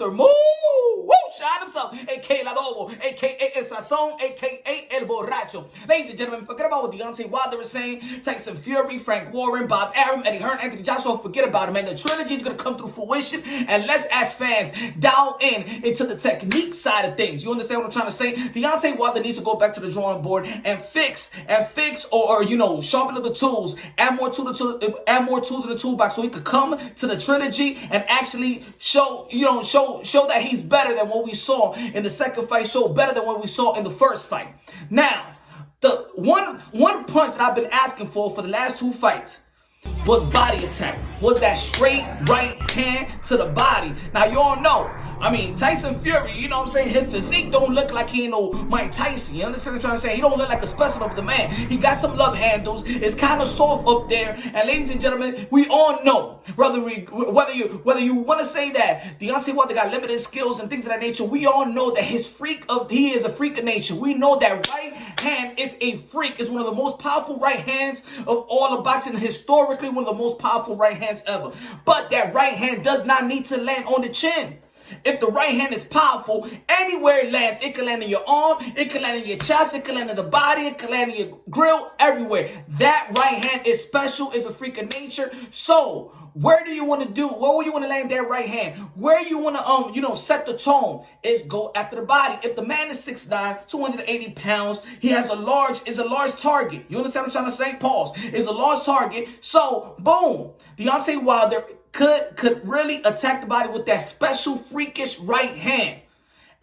Mr. Moo! Woo! Shine himself, a.k.a. La Lobo, a.k.a. El Sazon, a.k.a. El Borracho. Ladies and gentlemen, forget about what Deontay Wilder is saying. Tyson Fury, Frank Warren, Bob Arum, Eddie Hearn, Anthony Joshua, forget about it, man. The trilogy is going to come to fruition, and let's, as fans, dial into the technique side of things. You understand what I'm trying to say? Deontay Wilder needs to go back to the drawing board and fix, or sharpen up the tools, add more tools in the toolbox so he could come to the trilogy and actually show that he's better than what we saw in the second fight, show better than what we saw in the first fight. Now, the one punch that I've been asking for the last two fights was body attack, was that straight right hand to the body. Now, you all know, Tyson Fury, you know what I'm saying, his physique don't look like he ain't no Mike Tyson. You understand what I'm trying to say? He don't look like a specimen of the man. He got some love handles. It's kind of soft up there. And ladies and gentlemen, we all know, whether you want to say that Deontay Wilder got limited skills and things of that nature, we all know that he is a freak of nature. We know that right hand is a freak. It's one of the most powerful right hands of all of boxing, historically one of the most powerful right hands ever. But that right hand does not need to land on the chin. If the right hand is powerful, anywhere it lands, it can land in your arm, it can land in your chest, it can land in the body, it can land in your grill, everywhere. That right hand is special, is a freak of nature. So, where do you want to do? Where will you want to land that right hand? Where you want to, set the tone is go after the body. If the man is 6'9", 280 pounds, he has a large target. You understand what I'm trying to say? Pause. It's a large target. So, boom. Deontay Wilder could really attack the body with that special freakish right hand.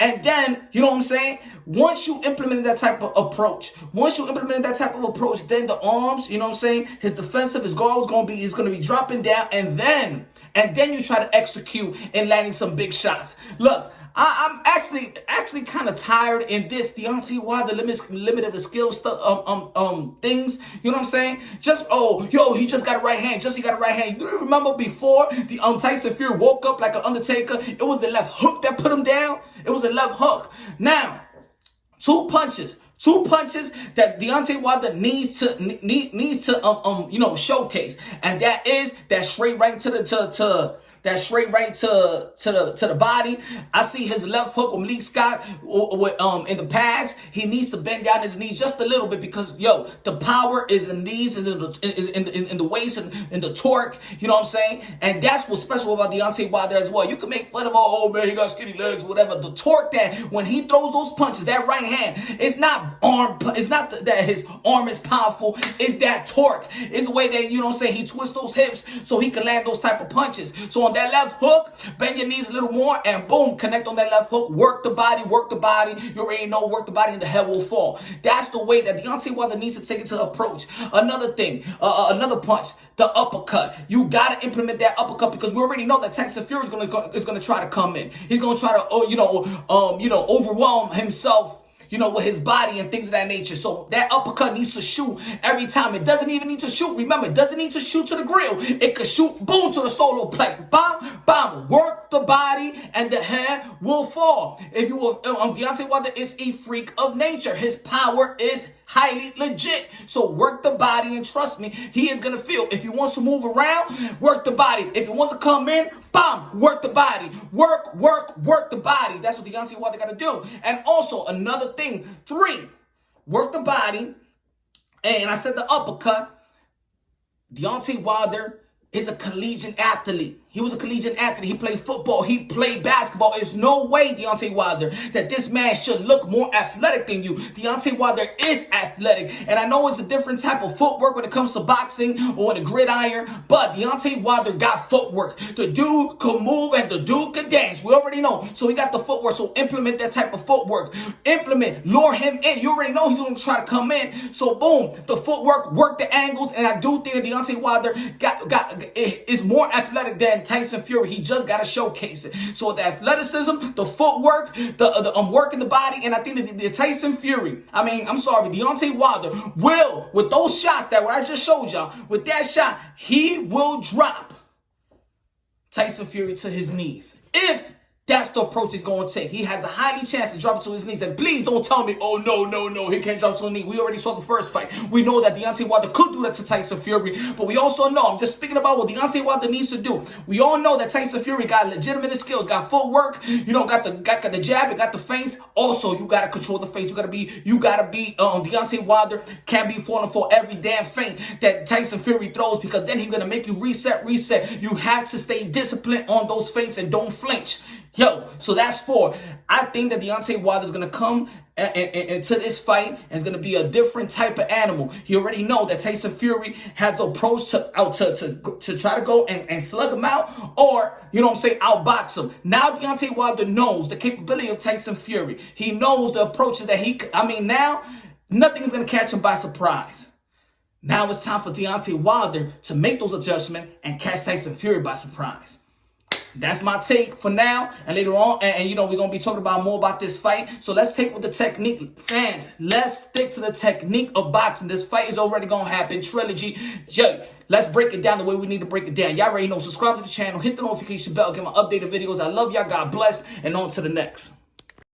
And then, you know what I'm saying? Once you implemented that type of approach, then the arms, you know what I'm saying? His defensive, his guard is going to be dropping down, and then you try to execute and landing some big shots. Look, I'm actually kind of tired in this Deontay Wilder limited the skill things. You know what I'm saying? He just got a right hand. You remember before the Tyson Fury woke up like an Undertaker? It was the left hook that put him down. It was a left hook. Now, two punches that Deontay Wilder needs to showcase, and that is that straight right to the body. I see his left hook with Malik Scott in the pads. He needs to bend down his knees just a little bit because the power is in the knees and in the waist and in the torque. You know what I'm saying? And that's what's special about Deontay Wilder as well. You can make fun of he got skinny legs, whatever. The torque that when he throws those punches, that right hand, it's not that his arm is powerful. It's that torque. It's the way that he twists those hips so he can land those type of punches. So on that left hook, bend your knees a little more, and boom, connect on that left hook. Work the body. You already know, work the body, and the head will fall. That's the way that Deontay Wilder needs to take it to the approach. Another thing, another punch, the uppercut. You gotta implement that uppercut because we already know that Tyson Fury is gonna try to come in. He's gonna try to, overwhelm himself, with his body and things of that nature. So that uppercut needs to shoot every time. It doesn't even need to shoot. Remember, it doesn't need to shoot to the grill. It could shoot, boom, to the solar plex. Bam, bam. Work the body and the head will fall. If you will, Deontay Wilder is a freak of nature. His power is highly legit. So work the body, and trust me, he is going to feel. If he wants to move around, work the body. If he wants to come in, bam, work the body. Work the body. That's what Deontay Wilder got to do. And also, another thing, 3, work the body. And I said the uppercut. Deontay Wilder is a collegiate athlete. He was a collegiate athlete. He played football. He played basketball. There's no way, Deontay Wilder, that this man should look more athletic than you. Deontay Wilder is athletic. And I know it's a different type of footwork when it comes to boxing or the gridiron, but Deontay Wilder got footwork. The dude could move and the dude could dance. We already know. So he got the footwork. So implement that type of footwork. Lure him in. You already know he's going to try to come in. So boom, the footwork, work the angles. And I do think that Deontay Wilder is more athletic than Tyson Fury. He just got to showcase it. So the athleticism, the footwork, the working the body, and I think that the Tyson Fury, Deontay Wilder will, with those shots that what I just showed y'all, with that shot, he will drop Tyson Fury to his knees. If That's the approach he's going to take. He has a highly chance to drop to his knees. And please don't tell me, oh, no, he can't drop to the knee. We already saw the first fight. We know that Deontay Wilder could do that to Tyson Fury. But we also know, I'm just speaking about what Deontay Wilder needs to do. We all know that Tyson Fury got legitimate skills, got footwork, got the jab, and got the feints. Also, you got to control the feints. You got to be Deontay Wilder can't be falling for every damn feint that Tyson Fury throws, because then he's going to make you reset. You have to stay disciplined on those feints and don't flinch. Yo, so that's 4. I think that Deontay Wilder is going to come into this fight and is going to be a different type of animal. You already know that Tyson Fury had the approach to try to go and slug him out, or, outbox him. Now Deontay Wilder knows the capability of Tyson Fury. He knows the approaches that now nothing is going to catch him by surprise. Now it's time for Deontay Wilder to make those adjustments and catch Tyson Fury by surprise. That's my take for now. And later on, we're going to be talking about more about this fight. So let's take with the technique. Fans, let's stick to the technique of boxing. This fight is already going to happen. Trilogy. Let's break it down the way we need to break it down. Y'all already know. Subscribe to the channel. Hit the notification bell. Get my updated videos. I love y'all. God bless. And on to the next.